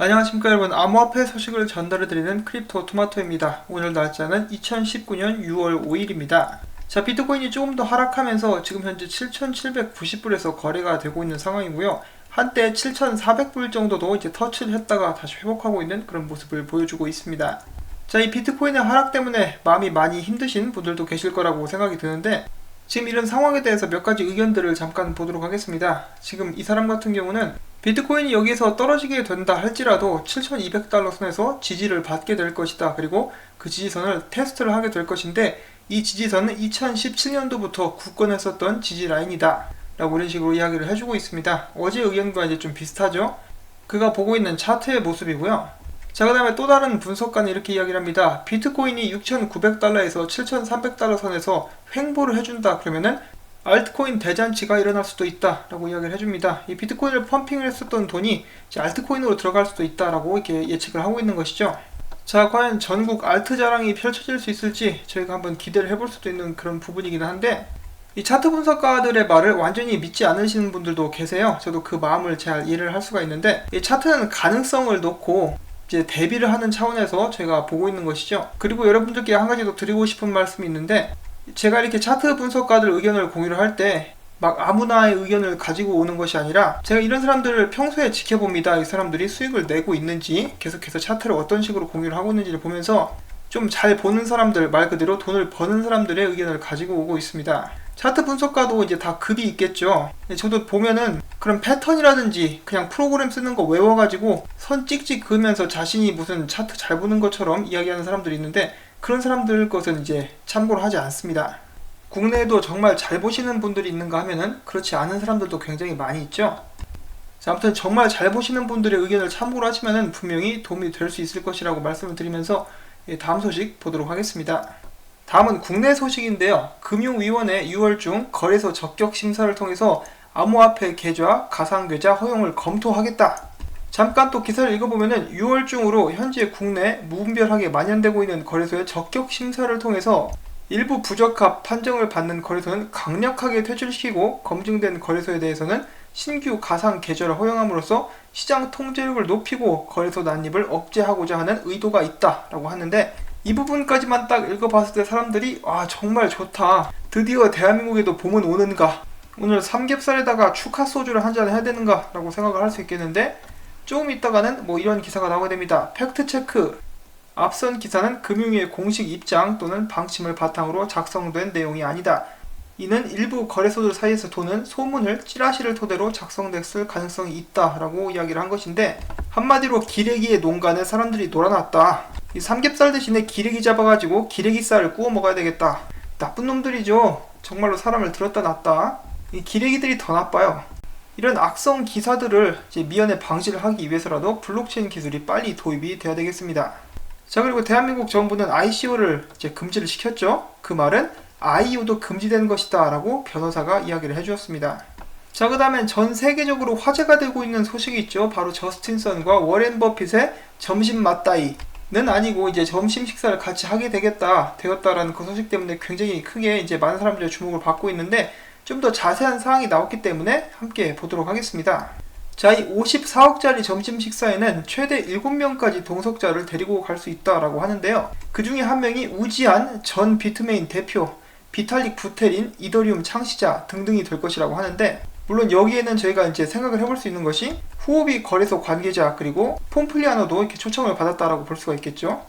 안녕하십니까 여러분, 암호화폐 소식을 전달해드리는 크립토 토마토입니다. 오늘 날짜는 2019년 6월 5일입니다. 자, 비트코인이 조금 더 하락하면서 지금 현재 7,790불에서 거래가 되고 있는 상황이고요. 한때 7,400불 정도도 이제 터치를 했다가 다시 회복하고 있는 그런 모습을 보여주고 있습니다. 자, 이 비트코인의 하락 때문에 마음이 많이 힘드신 분들도 계실 거라고 생각이 드는데, 지금 이런 상황에 대해서 몇 가지 의견들을 잠깐 보도록 하겠습니다. 지금 이 사람 같은 경우는 비트코인이 여기서 떨어지게 된다 할지라도 7,200달러 선에서 지지를 받게 될 것이다. 그리고 그 지지선을 테스트를 하게 될 것인데, 이 지지선은 2017년도부터 굳건했었던 지지 라인이다 라고 이런 식으로 이야기를 해주고 있습니다. 어제 의견과 이제 좀 비슷하죠. 그가 보고 있는 차트의 모습이고요. 자, 그 다음에 또 다른 분석가는 이렇게 이야기를 합니다. 비트코인이 6,900달러에서 7,300달러 선에서 횡보를 해준다 그러면은 알트코인 대잔치가 일어날 수도 있다 라고 이야기를 해줍니다. 이 비트코인을 펌핑을 했었던 돈이 이제 알트코인으로 들어갈 수도 있다 라고 이렇게 예측을 하고 있는 것이죠. 자, 과연 전국 알트 자랑이 펼쳐질 수 있을지 저희가 한번 기대를 해볼 수도 있는 그런 부분이긴 한데, 이 차트 분석가들의 말을 완전히 믿지 않으시는 분들도 계세요. 저도 그 마음을 잘 이해를 할 수가 있는데, 이 차트는 가능성을 놓고 이제 대비를 하는 차원에서 제가 보고 있는 것이죠. 그리고 여러분들께 한 가지 더 드리고 싶은 말씀이 있는데, 제가 이렇게 차트 분석가들 의견을 공유를 할 때 막 아무나의 의견을 가지고 오는 것이 아니라, 제가 이런 사람들을 평소에 지켜봅니다. 이 사람들이 수익을 내고 있는지, 계속해서 차트를 어떤 식으로 공유를 하고 있는지를 보면서 좀 잘 보는 사람들, 말 그대로 돈을 버는 사람들의 의견을 가지고 오고 있습니다. 차트 분석가도 이제 다 급이 있겠죠. 저도 보면은 그런 패턴이라든지 그냥 프로그램 쓰는 거 외워가지고 선 찍찍 그으면서 자신이 무슨 차트 잘 보는 것처럼 이야기하는 사람들이 있는데, 그런 사람들 것은 이제 참고를 하지 않습니다. 국내에도 정말 잘 보시는 분들이 있는가 하면은 그렇지 않은 사람들도 굉장히 많이 있죠. 자, 아무튼 정말 잘 보시는 분들의 의견을 참고로 하시면은 분명히 도움이 될 수 있을 것이라고 말씀을 드리면서 다음 소식 보도록 하겠습니다. 다음은 국내 소식인데요. 금융위원회 6월 중 거래소 적격 심사를 통해서 암호화폐 계좌, 가상계좌 허용을 검토하겠다. 잠깐 또 기사를 읽어보면은 6월 중으로 현재 국내 무분별하게 만연되고 있는 거래소의 적격 심사를 통해서 일부 부적합 판정을 받는 거래소는 강력하게 퇴출시키고, 검증된 거래소에 대해서는 신규 가상 계좌를 허용함으로써 시장 통제력을 높이고 거래소 난입을 억제하고자 하는 의도가 있다라고 하는데, 이 부분까지만 딱 읽어봤을 때 사람들이 정말 좋다, 드디어 대한민국에도 봄은 오는가, 오늘 삼겹살에다가 축하 소주를 한잔 해야 되는가 라고 생각을 할 수 있겠는데, 조금 있다가는 뭐 이런 기사가 나오게 됩니다. 팩트체크: 앞선 기사는 금융위의 공식 입장 또는 방침을 바탕으로 작성된 내용이 아니다. 이는 일부 거래소들 사이에서 도는 소문을 찌라시를 토대로 작성됐을 가능성이 있다라고 이야기를 한 것인데, 한마디로 기레기의 농간에 사람들이 놀아놨다. 이 삼겹살 대신에 기레기 잡아가지고 기레기살을 구워 먹어야 되겠다. 나쁜 놈들이죠. 정말로 사람을 들었다 놨다. 이 기레기들이 더 나빠요. 이런 악성 기사들을 이제 미연에 방지를 하기 위해서라도 블록체인 기술이 빨리 도입이 돼야 되겠습니다. 자, 그리고 대한민국 정부는 ICO를 이제 금지를 시켰죠. 그 말은 IO도 금지된 것이다 라고 변호사가 이야기를 해주었습니다. 자, 그 다음엔 전 세계적으로 화제가 되고 있는 소식이 있죠. 바로 저스틴 선과 워렌 버핏의 점심 맞다이는 아니고 이제 점심 식사를 같이 하게 되었다라는 그 소식 때문에 굉장히 크게 이제 많은 사람들의 주목을 받고 있는데, 좀 더 자세한 사항이 나왔기 때문에 함께 보도록 하겠습니다. 자, 이 54억짜리 점심 식사에는 최대 7명까지 동석자를 데리고 갈 수 있다라고 하는데요. 그 중에 한 명이 우지한 전 비트메인 대표, 비탈릭 부테린 이더리움 창시자 등등이 될 것이라고 하는데, 물론 여기에는 저희가 이제 생각을 해볼 수 있는 것이 후오비 거래소 관계자 그리고 폼플리아노도 이렇게 초청을 받았다라고 볼 수가 있겠죠.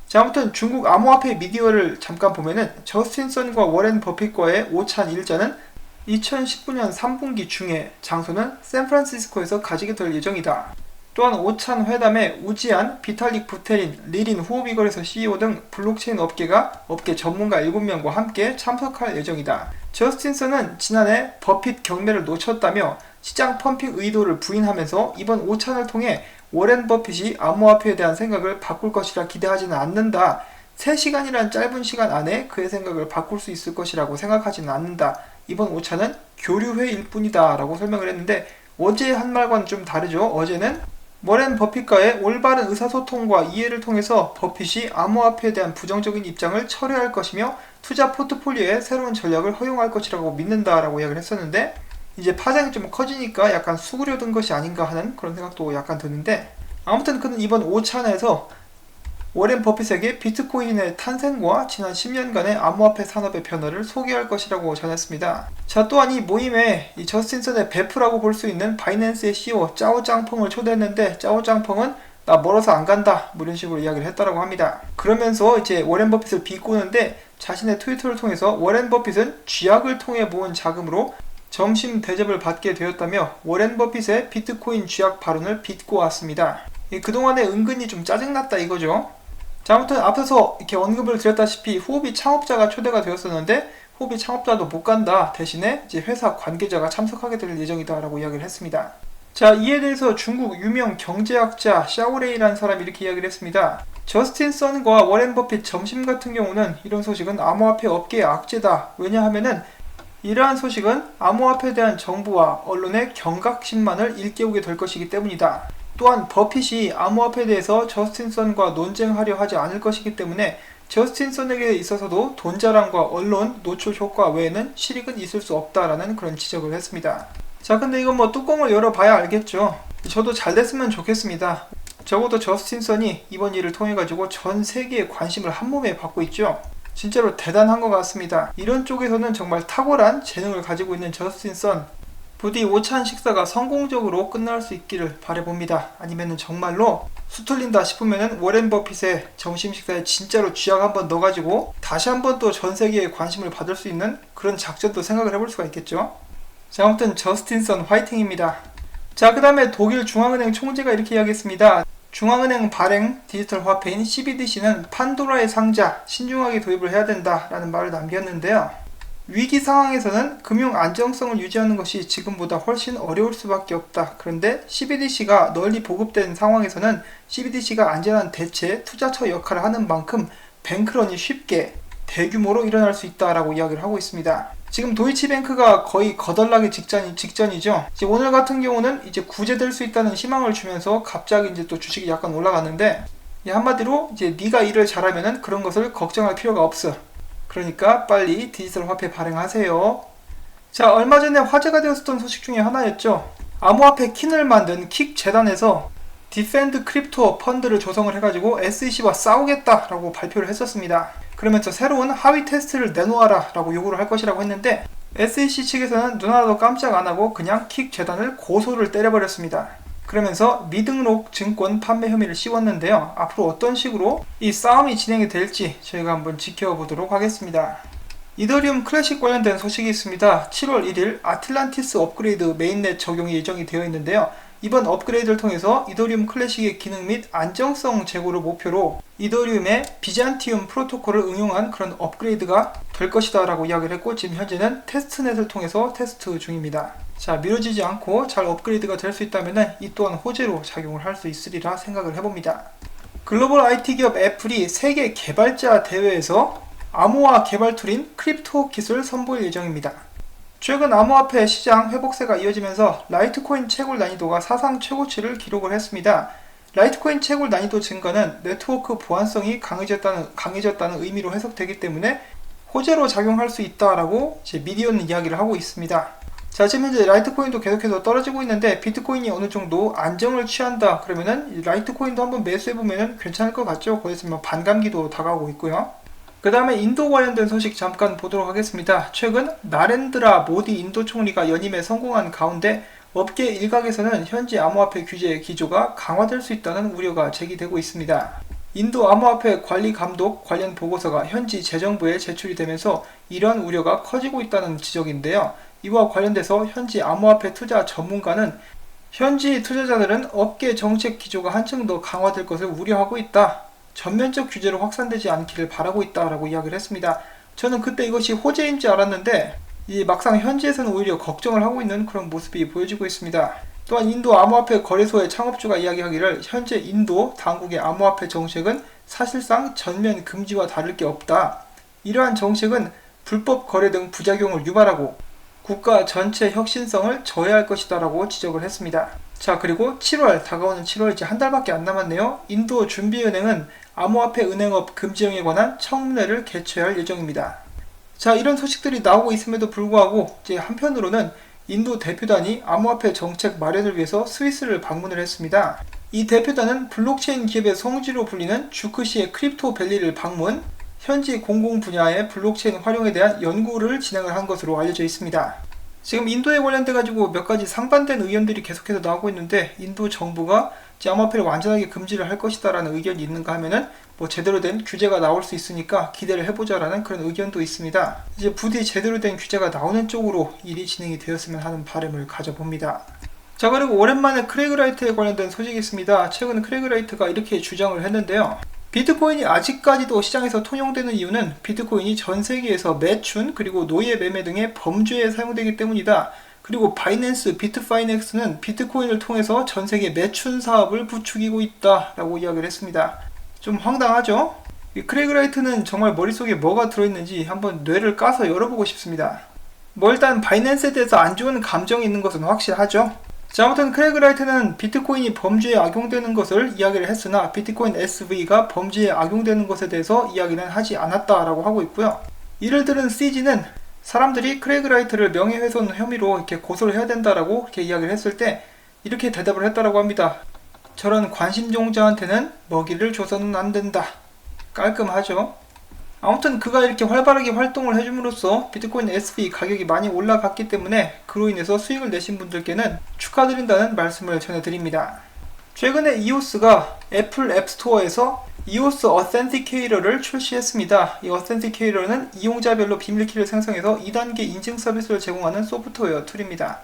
자, 아무튼 중국 암호화폐 미디어를 잠깐 보면은 저스틴 선과 워렌 버핏과의 오찬 일자는 2019년 3분기 중에 장소는 샌프란시스코에서 가지게 될 예정이다. 또한 오찬 회담에 우지안, 비탈릭 부테린, 리린 후오비 거래소 CEO 등 블록체인 업계 전문가 7명과 함께 참석할 예정이다. 저스틴 선은 지난해 버핏 경매를 놓쳤다며 시장 펌핑 의도를 부인하면서 이번 오찬을 통해 워렌 버핏이 암호화폐에 대한 생각을 바꿀 것이라 기대하지는 않는다. 3시간이란 짧은 시간 안에 그의 생각을 바꿀 수 있을 것이라고 생각하지는 않는다. 이번 오차는 교류회일 뿐이다 라고 설명을 했는데, 어제 한 말과는 좀 다르죠. 어제는 워렌 버핏과의 올바른 의사소통과 이해를 통해서 버핏이 암호화폐에 대한 부정적인 입장을 철회할 것이며 투자 포트폴리오에 새로운 전략을 허용할 것이라고 믿는다라고 이야기를 했었는데, 이제 파장이 좀 커지니까 약간 수그려든 것이 아닌가 하는 그런 생각도 약간 드는데, 아무튼 그는 이번 오찬에서 워렌 버핏에게 비트코인의 탄생과 지난 10년간의 암호화폐 산업의 변화를 소개할 것이라고 전했습니다. 자, 또한 이 모임에 이 저스틴슨의 베프라고 볼 수 있는 바이낸스의 CEO 짜오 짱펑을 초대했는데, 짜오 짱펑은 나 멀어서 안 간다 뭐 이런 식으로 이야기를 했다라고 합니다. 그러면서 이제 워렌 버핏을 비꼬는데, 자신의 트위터를 통해서 워렌 버핏은 쥐약을 통해 모은 자금으로 점심 대접을 받게 되었다며 워렌 버핏의 비트코인 쥐약 발언을 비꼬 왔습니다. 그동안에 은근히 좀 짜증났다 이거죠. 자, 아무튼 앞에서 이렇게 언급을 드렸다시피 후오비 창업자가 초대가 되었었는데 후오비 창업자도 못 간다, 대신에 이제 회사 관계자가 참석하게 될 예정이다 라고 이야기를 했습니다. 자, 이에 대해서 중국 유명 경제학자 샤오레이라는 사람이 이렇게 이야기를 했습니다. 저스틴 선과 워렌 버핏 점심 같은 경우는 이런 소식은 암호화폐 업계의 악재다. 왜냐하면은 이러한 소식은 암호화폐에 대한 정부와 언론의 경각심만을 일깨우게 될 것이기 때문이다. 또한 버핏이 암호화폐에 대해서 저스틴 선과 논쟁하려 하지 않을 것이기 때문에 저스틴 선에게 있어서도 돈 자랑과 언론 노출 효과 외에는 실익은 있을 수 없다라는 그런 지적을 했습니다. 자, 근데 이건 뭐 뚜껑을 열어봐야 알겠죠. 저도 잘 됐으면 좋겠습니다. 적어도 저스틴 선이 이번 일을 통해 가지고 전 세계의 관심을 한몸에 받고 있죠. 진짜로 대단한 것 같습니다. 이런 쪽에서는 정말 탁월한 재능을 가지고 있는 저스틴 선, 부디 오찬 식사가 성공적으로 끝날 수 있기를 바라봅니다. 아니면은 정말로 수틀린다 싶으면은 워렌 버핏의 점심 식사에 진짜로 쥐약 한번 넣어가지고 다시 한번 또 전 세계의 관심을 받을 수 있는 그런 작전도 생각을 해볼 수가 있겠죠. 자, 아무튼 저스틴 선 화이팅입니다. 자, 그 다음에 독일 중앙은행 총재가 이렇게 이야기했습니다. 중앙은행 발행 디지털 화폐인 CBDC는 판도라의 상자, 신중하게 도입을 해야 된다라는 말을 남겼는데요. 위기 상황에서는 금융 안정성을 유지하는 것이 지금보다 훨씬 어려울 수밖에 없다. 그런데 CBDC가 널리 보급된 상황에서는 CBDC가 안전한 대체 투자처 역할을 하는 만큼 뱅크런이 쉽게 대규모로 일어날 수 있다라고 이야기를 하고 있습니다. 지금 도이치뱅크가 거의 거덜나기 직전이죠. 이제 오늘 같은 경우는 이제 구제될 수 있다는 희망을 주면서 갑자기 이제 또 주식이 약간 올라갔는데, 한마디로 이제 네가 일을 잘하면은 그런 것을 걱정할 필요가 없어. 그러니까 빨리 디지털 화폐 발행하세요. 자, 얼마 전에 화제가 되었던 소식 중에 하나였죠. 암호화폐 킨을 만든 킥 재단에서 디펜드 크립토 펀드를 조성을 해가지고 SEC와 싸우겠다라고 발표를 했었습니다. 그러면서 새로운 하위 테스트를 내놓아라 라고 요구를 할 것이라고 했는데, SEC 측에서는 눈 하나도 깜짝 안하고 그냥 킥 재단을 고소를 때려버렸습니다. 그러면서 미등록 증권 판매 혐의를 씌웠는데요. 앞으로 어떤 식으로 이 싸움이 진행이 될지 저희가 한번 지켜보도록 하겠습니다. 이더리움 클래식 관련된 소식이 있습니다. 7월 1일 아틀란티스 업그레이드 메인넷 적용이 예정이 되어 있는데요. 이번 업그레이드를 통해서 이더리움 클래식의 기능 및 안정성 제고를 목표로 이더리움의 비잔티움 프로토콜을 응용한 그런 업그레이드가 될 것이다 라고 이야기를 했고, 지금 현재는 테스트넷을 통해서 테스트 중입니다. 자, 미뤄지지 않고 잘 업그레이드가 될 수 있다면 이 또한 호재로 작용을 할 수 있으리라 생각을 해봅니다. 글로벌 IT 기업 애플이 세계 개발자 대회에서 암호화 개발 툴인 크립토 킷을 선보일 예정입니다. 최근 암호화폐 시장 회복세가 이어지면서 라이트코인 채굴 난이도가 사상 최고치를 기록을 했습니다. 라이트코인 채굴 난이도 증가는 네트워크 보안성이 강해졌다는 의미로 해석되기 때문에 호재로 작용할 수 있다라고 미디어는 이야기를 하고 있습니다. 자, 지금 현재 라이트코인도 계속해서 떨어지고 있는데 비트코인이 어느 정도 안정을 취한다 그러면은 라이트코인도 한번 매수해보면은 괜찮을 것 같죠. 거기서 뭐 반감기도 다가오고 있고요. 그 다음에 인도 관련된 소식 잠깐 보도록 하겠습니다. 최근 나렌드라 모디 인도 총리가 연임에 성공한 가운데 업계 일각에서는 현지 암호화폐 규제 기조가 강화될 수 있다는 우려가 제기되고 있습니다. 인도 암호화폐 관리 감독 관련 보고서가 현지 재정부에 제출이 되면서 이러한 우려가 커지고 있다는 지적인데요. 이와 관련돼서 현지 암호화폐 투자 전문가는 현지 투자자들은 업계 정책 기조가 한층 더 강화될 것을 우려하고 있다. 전면적 규제로 확산되지 않기를 바라고 있다라고 이야기를 했습니다. 저는 그때 이것이 호재인 줄 알았는데 막상 현지에서는 오히려 걱정을 하고 있는 그런 모습이 보여지고 있습니다. 또한 인도 암호화폐 거래소의 창업주가 이야기하기를 현재 인도 당국의 암호화폐 정책은 사실상 전면 금지와 다를 게 없다. 이러한 정책은 불법 거래 등 부작용을 유발하고 국가 전체 혁신성을 저해할 것이다 라고 지적을 했습니다. 자, 그리고 다가오는 7월 이제 한 달밖에 안 남았네요. 인도 준비은행은 암호화폐 은행업 금지령에 관한 청문회를 개최할 예정입니다. 자, 이런 소식들이 나오고 있음에도 불구하고 이제 한편으로는 인도 대표단이 암호화폐 정책 마련을 위해서 스위스를 방문을 했습니다. 이 대표단은 블록체인 기업의 성지로 불리는 주크시의 크립토밸리를 방문, 현지 공공 분야의 블록체인 활용에 대한 연구를 진행을 한 것으로 알려져 있습니다. 지금 인도에 관련돼 가지고 몇 가지 상반된 의견들이 계속해서 나오고 있는데, 인도 정부가 암호화폐를 완전하게 금지를 할 것이다 라는 의견이 있는가 하면은 제대로 된 규제가 나올 수 있으니까 기대를 해보자 라는 그런 의견도 있습니다. 이제 부디 제대로 된 규제가 나오는 쪽으로 일이 진행이 되었으면 하는 바람을 가져봅니다. 자, 그리고 오랜만에 크레이그 라이트에 관련된 소식이 있습니다. 최근 크레이그 라이트가 이렇게 주장을 했는데요. 비트코인이 아직까지도 시장에서 통용되는 이유는 비트코인이 전 세계에서 매춘 그리고 노예 매매 등의 범죄에 사용되기 때문이다. 그리고 바이낸스 비트파이넥스는 비트코인을 통해서 전 세계 매춘 사업을 부추기고 있다 라고 이야기를 했습니다. 좀 황당하죠? 이 크레이그 라이트는 정말 머릿속에 뭐가 들어있는지 한번 뇌를 까서 열어보고 싶습니다. 일단 바이낸스에 대해서 안 좋은 감정이 있는 것은 확실하죠. 자, 아무튼 크레이그 라이트는 비트코인이 범죄에 악용되는 것을 이야기를 했으나 비트코인 SV가 범죄에 악용되는 것에 대해서 이야기는 하지 않았다라고 하고 있고요. 이를 들은 CG는 사람들이 크레이그 라이트를 명예훼손 혐의로 이렇게 고소를 해야 된다라고 이렇게 이야기를 했을 때 이렇게 대답을 했다라고 합니다. 저런 관심종자한테는 먹이를 줘서는 안 된다. 깔끔하죠? 아무튼 그가 이렇게 활발하게 활동을 해줌으로써 비트코인 SV 가격이 많이 올라갔기 때문에 그로 인해서 수익을 내신 분들께는 축하드린다는 말씀을 전해드립니다. 최근에 이오스가 애플 앱스토어에서 이오스 어센티케이터를 출시했습니다. 이 어센티케이터는 이용자별로 비밀키를 생성해서 2단계 인증 서비스를 제공하는 소프트웨어 툴입니다.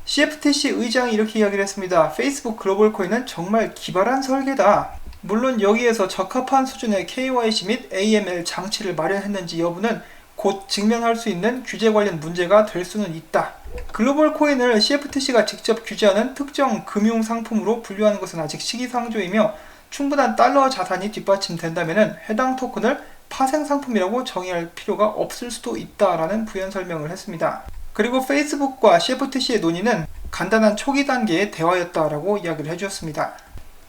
CFTC 의장이 이렇게 이야기를 했습니다. 페이스북 글로벌 코인은 정말 기발한 설계다. 물론 여기에서 적합한 수준의 KYC 및 AML 장치를 마련했는지 여부는 곧 직면할 수 있는 규제 관련 문제가 될 수는 있다. 글로벌 코인을 CFTC가 직접 규제하는 특정 금융 상품으로 분류하는 것은 아직 시기상조이며 충분한 달러 자산이 뒷받침된다면 해당 토큰을 파생 상품이라고 정의할 필요가 없을 수도 있다라는 부연 설명을 했습니다. 그리고 페이스북과 CFTC의 논의는 간단한 초기 단계의 대화였다라고 이야기를 해주었습니다.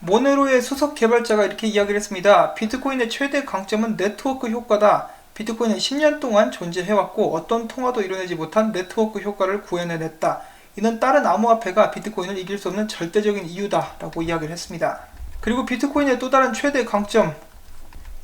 모네로의 수석 개발자가 이렇게 이야기를 했습니다. 비트코인의 최대 강점은 네트워크 효과다. 비트코인은 10년 동안 존재해왔고 어떤 통화도 이뤄내지 못한 네트워크 효과를 구현해냈다. 이는 다른 암호화폐가 비트코인을 이길 수 없는 절대적인 이유다 라고 이야기를 했습니다. 그리고 비트코인의 또 다른 최대 강점,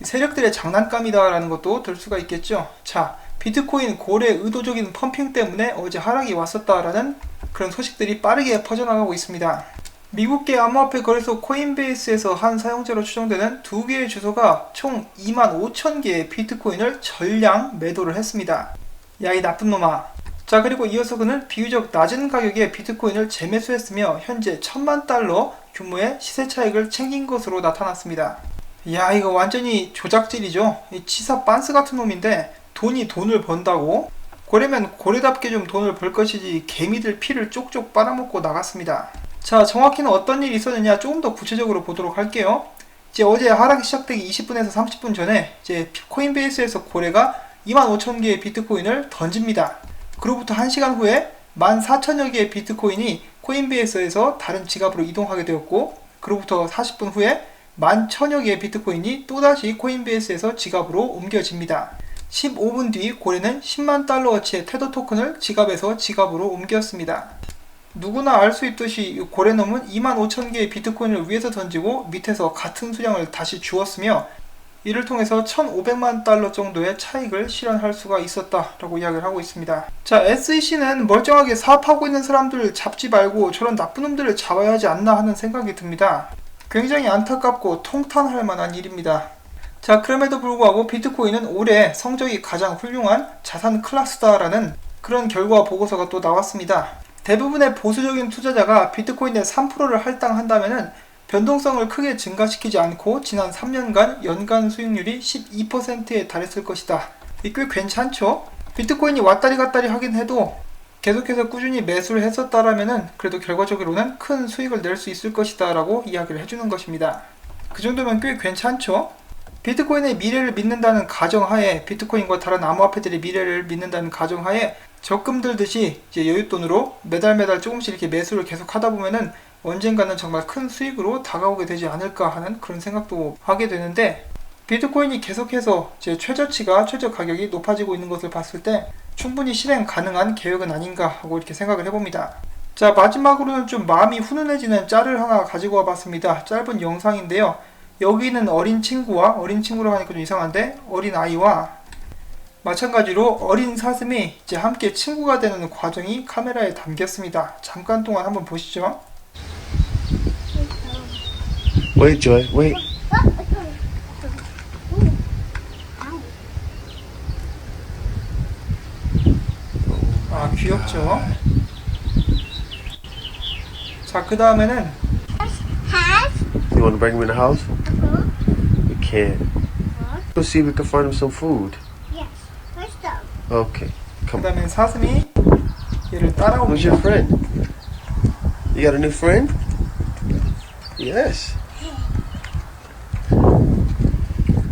세력들의 장난감이다 라는 것도 들 수가 있겠죠. 자, 비트코인 고래 의도적인 펌핑 때문에 어제 하락이 왔었다라는 그런 소식들이 빠르게 퍼져나가고 있습니다. 미국계 암호화폐 거래소 코인베이스에서 한 사용자로 추정되는 2개의 주소가 총 25,000개의 비트코인을 전량 매도를 했습니다. 야, 이 나쁜 놈아. 자, 그리고 이어서 그는 비교적 낮은 가격에 비트코인을 재매수했으며 현재 $10,000,000 규모의 시세 차익을 챙긴 것으로 나타났습니다. 야, 이거 완전히 조작질이죠. 이 치사 빤스 같은 놈인데 돈이 돈을 번다고? 고래면 고래답게 좀 돈을 벌 것이지 개미들 피를 쪽쪽 빨아먹고 나갔습니다. 자, 정확히는 어떤 일이 있었느냐 조금 더 구체적으로 보도록 할게요. 이제 어제 하락이 시작되기 20분에서 30분 전에 이제 코인베이스에서 고래가 25,000개의 비트코인을 던집니다. 그로부터 1시간 후에 14,000여 개의 비트코인이 코인베이스에서 다른 지갑으로 이동하게 되었고, 그로부터 40분 후에 11,000여 개의 비트코인이 또다시 코인베이스에서 지갑으로 옮겨집니다. 15분 뒤 고래는 $100,000어치의 테더 토큰을 지갑에서 지갑으로 옮겼습니다. 누구나 알 수 있듯이 고래놈은 25,000개의 비트코인을 위에서 던지고 밑에서 같은 수량을 다시 주었으며 이를 통해서 $1,500만 정도의 차익을 실현할 수가 있었다라고 이야기를 하고 있습니다. 자, SEC는 멀쩡하게 사업하고 있는 사람들을 잡지 말고 저런 나쁜 놈들을 잡아야 하지 않나 하는 생각이 듭니다. 굉장히 안타깝고 통탄할 만한 일입니다. 자, 그럼에도 불구하고 비트코인은 올해 성적이 가장 훌륭한 자산 클래스다라는 그런 결과 보고서가 또 나왔습니다. 대부분의 보수적인 투자자가 비트코인의 3%를 할당한다면 변동성을 크게 증가시키지 않고 지난 3년간 연간 수익률이 12%에 달했을 것이다. 이 꽤 괜찮죠? 비트코인이 왔다리 갔다리 하긴 해도 계속해서 꾸준히 매수를 했었다라면 그래도 결과적으로는 큰 수익을 낼 수 있을 것이다 라고 이야기를 해주는 것입니다. 그 정도면 꽤 괜찮죠? 비트코인의 미래를 믿는다는 가정하에, 비트코인과 다른 암호화폐들의 미래를 믿는다는 가정하에 적금 들듯이 이제 여윳돈으로 매달 조금씩 이렇게 매수를 계속 하다 보면은 언젠가는 정말 큰 수익으로 다가오게 되지 않을까 하는 그런 생각도 하게 되는데, 비트코인이 계속해서 제 최저 가격이 높아지고 있는 것을 봤을 때 충분히 실행 가능한 계획은 아닌가 하고 이렇게 생각을 해봅니다. 자, 마지막으로는 좀 마음이 훈훈해지는 짤을 하나 가지고 와봤습니다. 짧은 영상인데요. 여기는 어린 친구라고 하니까 좀 이상한데, 어린 아이와 마찬가지로 어린 사슴이 이제 함께 친구가 되는 과정이 카메라에 담겼습니다. 잠깐 동안 한번 보시죠. Wait, Joy, wait. 아, 귀엽죠? 자, 그 다음에는 You want to bring him in the house? We can't. Let's see if we can find him some food. Yes. Let's go. Okay. 그 Come. 다음엔 사슴이 얘를 Who's 따라옵니다. your friend? You got a new friend? Yes.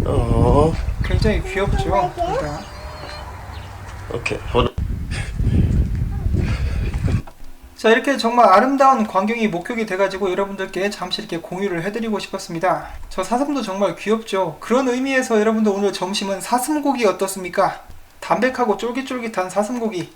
Oh. 굉장히 귀엽죠? 그러니까. Okay. Hold on. 자, 이렇게 정말 아름다운 광경이 목격이 돼가지고 여러분들께 잠시 이렇게 공유를 해드리고 싶었습니다. 저 사슴도 정말 귀엽죠? 그런 의미에서 여러분들 오늘 점심은 사슴고기 어떻습니까? 담백하고 쫄깃쫄깃한 사슴고기.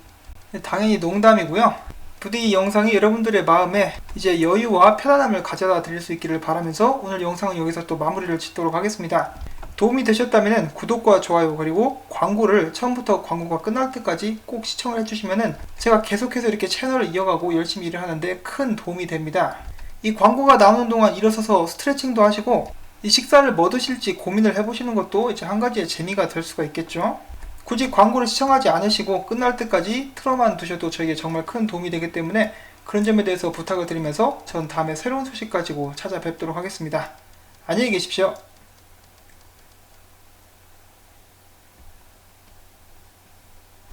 당연히 농담이고요. 부디 이 영상이 여러분들의 마음에 이제 여유와 편안함을 가져다 드릴 수 있기를 바라면서 오늘 영상은 여기서 또 마무리를 짓도록 하겠습니다. 도움이 되셨다면 구독과 좋아요 그리고 광고를 처음부터 광고가 끝날 때까지 꼭 시청을 해주시면 제가 계속해서 이렇게 채널을 이어가고 열심히 일을 하는데 큰 도움이 됩니다. 이 광고가 나오는 동안 일어서서 스트레칭도 하시고 이 식사를 뭐 드실지 고민을 해보시는 것도 이제 한 가지의 재미가 될 수가 있겠죠. 굳이 광고를 시청하지 않으시고 끝날 때까지 틀어만 두셔도 저에게 정말 큰 도움이 되기 때문에 그런 점에 대해서 부탁을 드리면서 전 다음에 새로운 소식 가지고 찾아뵙도록 하겠습니다. 안녕히 계십시오.